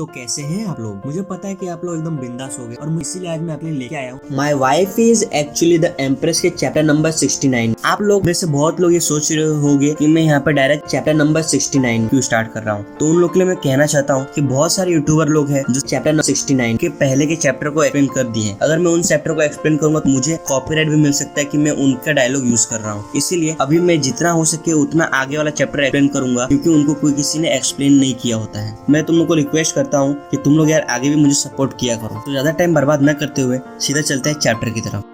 तो कैसे हैं आप लोग। मुझे पता है कि आप लोग एकदम बिंदास हो गए और इसीलिए आज मैं आपके लिए लेके आया हूँ my wife is actually the empress के चैप्टर नंबर 69। आप लोग में से बहुत लोग ये सोच रहे होंगे कि मैं यहाँ पे डायरेक्ट चैप्टर नंबर 69 क्यों स्टार्ट कर रहा हूँ। तो उन लोग के लिए मैं कहना चाहता हूँ कि बहुत सारे यूट्यूबर लोग हैं जो चैप्टर नंबर 69 के पहले के चैप्टर को एक्सप्लेन कर दिए हैं। अगर मैं उन चैप्टर को एक्सप्लेन करूंगा तो मुझे कॉपीराइट भी मिल सकता है कि मैं उनका डायलॉग यूज कर रहा हूँ। इसीलिए अभी मैं जितना हो सके उतना आगे वाला चैप्टर एक्सप्लेन करूंगा, क्योंकि उनको कोई किसी ने एक्सप्लेन नहीं किया होता है। मैं तुम लोग को रिक्वेस्ट करता हूँ कि तुम लोग यार आगे भी मुझे सपोर्ट किया करो। तो ज्यादा टाइम बर्बाद न करते हुए सीधा चलते हैं चैप्टर की तरफ।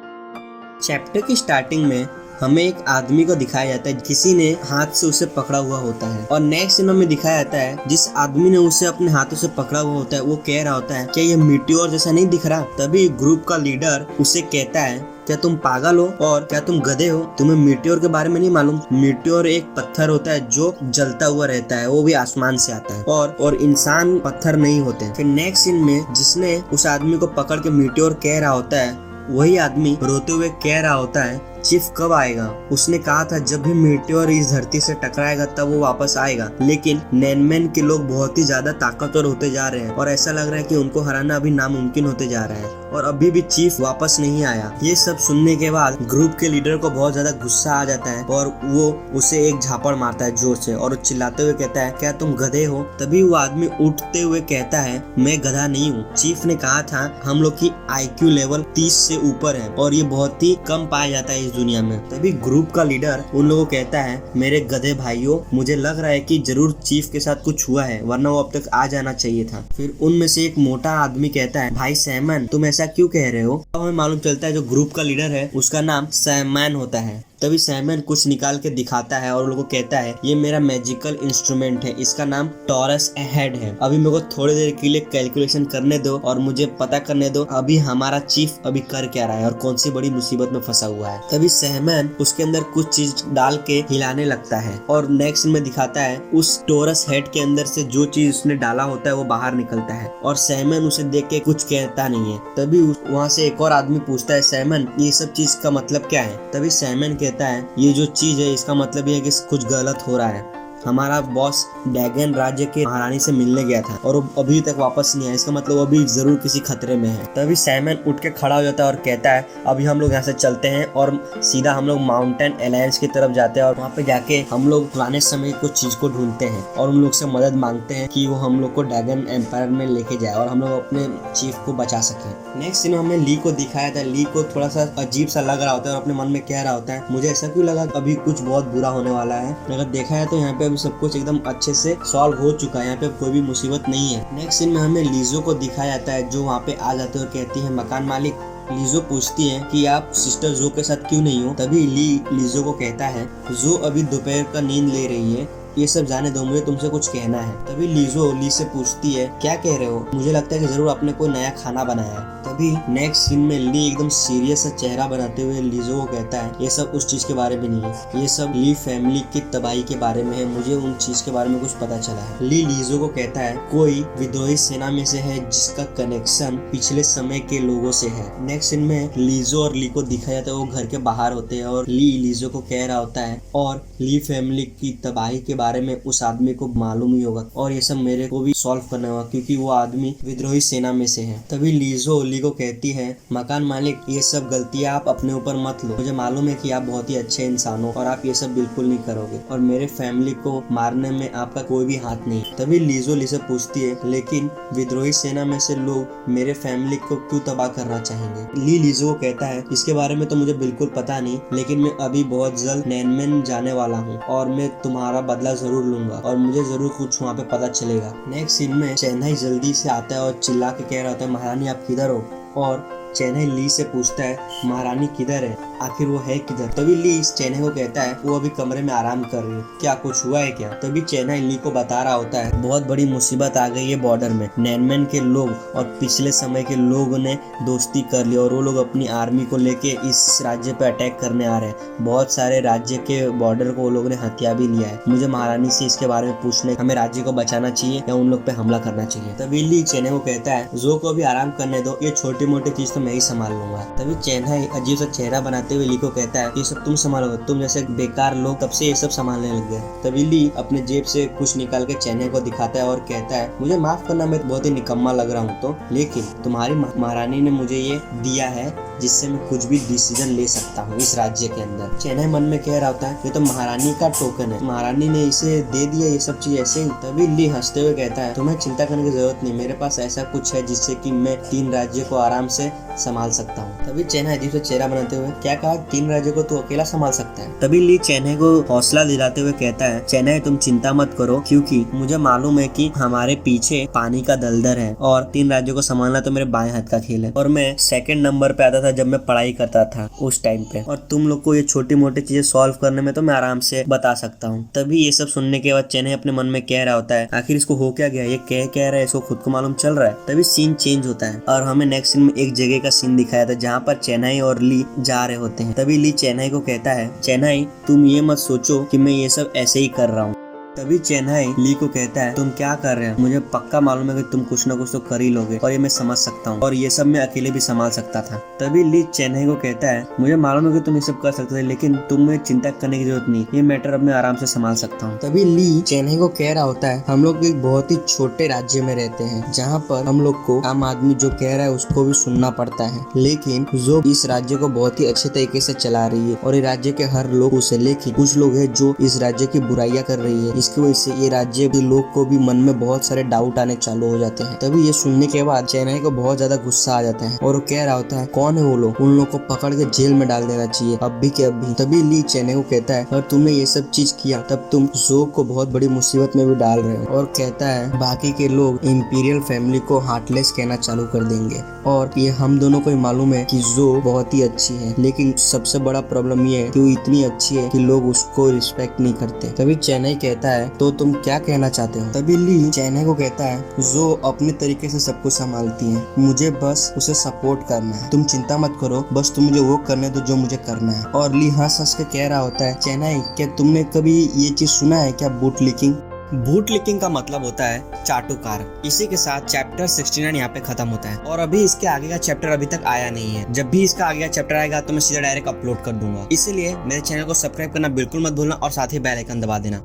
चैप्टर की स्टार्टिंग में हमें एक आदमी को दिखाया जाता है, किसी ने हाथ से उसे पकड़ा हुआ होता है और नेक्स्ट सीन में दिखाया जाता है जिस आदमी ने उसे अपने हाथों से पकड़ा हुआ होता है वो कह रहा होता है क्या ये मीटियोर जैसा नहीं दिख रहा। तभी ग्रुप का लीडर उसे कहता है क्या तुम पागल हो और क्या तुम गधे हो, तुम्हें मीटियोर के बारे में नहीं मालूम। मीटियोर एक पत्थर होता है जो जलता हुआ रहता है, वो भी आसमान से आता है और इंसान पत्थर नहीं होते। फिर नेक्स्ट सीन में जिसने उस आदमी को पकड़ के मीटियोर कह रहा होता है वही आदमी रोते हुए कह रहा होता है चीफ कब आएगा। उसने कहा था जब भी मीटियोर इस धरती से टकराएगा तब वो वापस आएगा, लेकिन नैनमैन के लोग बहुत ही ज्यादा ताकतवर होते जा रहे हैं और ऐसा लग रहा है कि उनको हराना अभी नामुमकिन होते जा रहा है और अभी भी चीफ वापस नहीं आया। ये सब सुनने के बाद ग्रुप के लीडर को बहुत ज्यादा गुस्सा आ जाता है और वो उसे एक झापड़ मारता है जोर से और चिल्लाते हुए कहता है क्या तुम गधे हो। तभी वो आदमी उठते हुए कहता है मैं गधा नहीं हूँ, चीफ ने कहा था हम लोग की IQ लेवल 30 से ऊपर है और ये बहुत ही कम पाया जाता है इस दुनिया में। तभी ग्रुप का लीडर उन लोगों को कहता है मेरे गधे भाइयों, मुझे लग रहा है कि जरूर चीफ के साथ कुछ हुआ है वरना वो अब तक आ जाना चाहिए था। फिर उनमें से एक मोटा आदमी कहता है भाई सैमन तुम ऐसा क्यों कह रहे हो। अब हमें मालूम चलता है जो ग्रुप का लीडर है उसका नाम सैमन होता है। तभी सैमन कुछ निकाल के दिखाता है और उन लोगों को कहता है ये मेरा मैजिकल इंस्ट्रूमेंट है, इसका नाम टॉरस हेड है। अभी मेरे को थोड़ी देर के लिए कैलकुलेशन करने दो और मुझे पता करने दो अभी हमारा चीफ अभी कर क्या रहा है और कौन सी बड़ी मुसीबत में फंसा हुआ है। तभी सैमन उसके अंदर कुछ चीज डाल के हिलाने लगता है और नेक्स्ट में दिखाता है उस टॉरस हेड के अंदर से जो चीज उसने डाला होता है वो बाहर निकलता है और सैमन उसे देख के कुछ कहता नहीं है। तभी वहाँ से एक और आदमी पूछता है सैमन ये सब चीज का मतलब क्या है। तभी सैमन कहता है ये जो चीज है इसका मतलब ये है कि कुछ गलत हो रहा है। हमारा बॉस ड्रैगन राज्य के महारानी से मिलने गया था और वो अभी तक वापस नहीं आया, इसका मतलब वो अभी जरूर किसी खतरे में है। तभी सैमन उठ के खड़ा हो जाता है और कहता है अभी हम लोग यहाँ से चलते हैं और सीधा हम लोग माउंटेन अलायंस की तरफ जाते हैं और वहाँ पे जाके हम लोग पुराने समय की कुछ चीज को ढूंढते हैं और उन लोग से मदद मांगते हैं कि वो हम लोग को ड्रैगन एम्पायर में लेके जाए और हम लोग अपने चीफ को बचा सके। नेक्स्ट सीन में हमें ली को दिखाया था। ली को थोड़ा सा अजीब सा लग रहा होता है और अपने मन में कह रहा होता है मुझे ऐसा क्यों लगा अभी कुछ बहुत बुरा होने वाला है। अगर देखा है तो यहाँ पे सब कुछ एकदम अच्छे से सॉल्व हो चुका है, यहाँ पे कोई भी मुसीबत नहीं है। नेक्स्ट सीन में हमें लीजो को दिखाया जाता है जो वहाँ पे आ जाते हैं और कहती है मकान मालिक। लीजो पूछती है कि आप सिस्टर जो के साथ क्यों नहीं हो। तभी लीजो को कहता है जो अभी दोपहर का नींद ले रही है, ये सब जाने दो, मुझे तुमसे कुछ कहना है। तभी लीजो ली से पूछती है क्या कह रहे हो, मुझे लगता है कि जरूर आपने कोई नया खाना बनाया है। तभी नेक्स्ट सीन में ली एकदम सीरियस सा चेहरा बनाते हुए लीजो को कहता है ये सब उस चीज के बारे में नहीं है, ये सब ली फैमिली की तबाही के बारे में है, मुझे उन चीज के बारे में कुछ पता चला है। ली लीजो को कहता है कोई विद्रोही सेना में से है जिसका कनेक्शन पिछले समय के लोगों से है। नेक्स्ट सीन में लीजो और ली को दिखाया जाता है वो घर के बाहर होते हैं और ली लीजो को कह रहा होता है और ली फैमिली की तबाही के बारे में उस आदमी को मालूम ही होगा और ये सब मेरे को भी सॉल्व करना होगा क्योंकि वो आदमी विद्रोही सेना में से है। तभी लीजो ली को कहती है मकान मालिक ये सब गलतियां आप अपने ऊपर मत लो, मुझे मालूम है कि आप बहुत ही अच्छे इंसान हो और आप ये सब बिल्कुल नहीं करोगे और मेरे फैमिली को मारने में आपका कोई भी हाथ नहीं। तभी लीजो ली से पूछती है लेकिन विद्रोही सेना में से लोग मेरे फैमिली को क्यों तबाह करना चाहेंगे। ली लीजो को कहता है इसके बारे में तो मुझे बिल्कुल पता नहीं, लेकिन मैं अभी बहुत जल्द नैनमैन जाने वाला हूँ और मैं तुम्हारा बदला जरूर लूंगा और मुझे जरूर कुछ वहाँ पे पता चलेगा। नेक्स्ट सीन में चेन्नई जल्दी से आता है और चिल्ला के कह रहा होता है महारानी आप किधर हो और चेन्नई ली से पूछता है महारानी किधर है, आखिर वो है किधर। तभी ली चेन्नई को कहता है वो अभी कमरे में आराम कर रही है, क्या कुछ हुआ है क्या। तभी चेन्नई ली को बता रहा होता है बहुत बड़ी मुसीबत आ गई है बॉर्डर में, नैनमैन के लोग और पिछले समय के लोगों ने दोस्ती कर ली और वो लोग अपनी आर्मी को लेके इस राज्य पे अटैक करने आ रहे हैं, बहुत सारे राज्य के बॉर्डर को वो लोगों ने हथिया भी लिया है। मुझे महारानी से इसके बारे में पूछने हमें राज्य को बचाना चाहिए या उन लोग पे हमला करना चाहिए। तभी ली चेन्नई को कहता है जो को भी आराम करने दो, ये छोटी मोटी चीज तो मैं ही संभाल लूंगा। तभी चेन्नई अजीब सा चेहरा बनाते हुए ली को कहता है ये सब तुम संभालोगे, तुम जैसे बेकार लोग तब से ये सब संभालने लग गए। तभी ली अपने जेब से कुछ निकाल के चेन्नई को दिखाता है और कहता है मुझे माफ करना, मैं बहुत ही निकम्मा लग रहा हूँ तो, लेकिन तुम्हारी महारानी ने मुझे ये दिया है जिससे मैं कुछ भी डिसीजन ले सकता हूँ इस राज्य के अंदर। चेन्नई मन में कह रहा होता है ये तो महारानी का टोकन है, महारानी ने इसे दे दिया ये सब चीज ऐसे ही। तभी ली हंसते हुए कहता है तुम्हें चिंता करने की जरूरत नहीं, मेरे पास ऐसा कुछ है जिससे कि मैं 3 राज्य को आराम से संभाल सकता हूँ। तभी चेन्नई अजीब से चेहरा बनाते हुए क्या कहा, 3 राज्य को तू अकेला संभाल सकता है। तभी ली चेन्नई को हौसला दिलाते हुए कहता है चेन्नई तुम चिंता मत करो, क्योंकि मुझे मालूम है कि हमारे पीछे पानी का दलदल है और 3 राज्यों को संभालना तो मेरे बाएं हाथ का खेल है, और मैं 2nd नंबर पे आता था जब मैं पढ़ाई करता था उस टाइम पे, और तुम लोग को ये छोटी मोटी चीजें सॉल्व करने में तो मैं आराम से बता सकता हूँ। तभी ये सब सुनने के बाद चेन्नई अपने मन में कह रहा होता है आखिर इसको हो क्या गया, ये कह रहा है, इसको खुद को मालूम चल रहा है। तभी सीन चेंज होता है और हमें नेक्स्ट सीन में एक जगह का सीन दिखाया था जहाँ पर चेन्नई और ली जा रहे होते हैं। तभी ली चेन्नई को कहता है चेन्नई तुम ये मत सोचो कि मैं ये सब ऐसे ही कर रहा हूँ। तभी चेन्नई ली को कहता है तुम क्या कर रहे हो, मुझे पक्का मालूम है कि तुम कुछ ना कुछ तो कर ही लोगे और ये मैं समझ सकता हूँ, और ये सब मैं अकेले भी संभाल सकता था। तभी ली चेन्नई को कहता है मुझे मालूम है कि तुम ये सब कर सकते थे, लेकिन तुम्हें चिंता करने की जरूरत नहीं, ये मैटर अब मैं आराम से संभाल सकता हूँ। तभी ली चेन्नई को कह रहा होता है हम लोग एक बहुत ही छोटे राज्य में रहते हैं जहाँ पर हम लोग को आम आदमी जो कह रहा है उसको भी सुनना पड़ता है, लेकिन जो इस राज्य को बहुत ही अच्छे तरीके से चला रही है और ये राज्य के हर लोग उसे, लेकिन कुछ लोग है जो इस राज्य की बुराइयां कर रही है, इसकी वजह से ये राज्य के लोग को भी मन में बहुत सारे डाउट आने चालू हो जाते हैं। तभी ये सुनने के बाद चेन्नई को बहुत ज्यादा गुस्सा आ जाता है और वो कह रहा होता है कौन है वो लोग, उन लोग को पकड़ के जेल में डाल देना चाहिए अभी के अभी। तभी ली चेन्नई को कहता है अगर तुमने ये सब चीज किया तब तुम जो को बहुत बड़ी मुसीबत में भी डाल रहे हो, और कहता है बाकी के लोग इंपीरियल फैमिली को हार्टलेस कहना चालू कर देंगे, और ये हम दोनों को मालूम है कि जो बहुत ही अच्छी है, लेकिन सबसे बड़ा प्रॉब्लम ये है कि वो इतनी अच्छी है कि लोग उसको रिस्पेक्ट नहीं करते। तभी चेन्नई कहता है तो तुम क्या कहना चाहते हो। तभी ली चेन्नई को कहता है जो अपने तरीके से सब कुछ संभालती है, मुझे बस उसे सपोर्ट करना है, तुम चिंता मत करो, बस तुम मुझे वो करने दो जो मुझे करना है। और ली हंस हंस के कह रहा होता है चेन्नई क्या तुमने कभी ये चीज सुना है क्या, बूट लीकिंग। बूट लीकिंग का मतलब होता है चाटुकार। इसी के साथ चैप्टर 69 यहाँ पे खत्म होता है और अभी इसके आगे का चैप्टर अभी तक आया नहीं है। जब भी इसका आगे का चैप्टर आएगा तो मैं सीधा डायरेक्ट अपलोड कर दूंगा, इसीलिए मेरे चैनल को सब्सक्राइब करना बिल्कुल मत भूलना और साथ ही बेल आइकन दबा देना।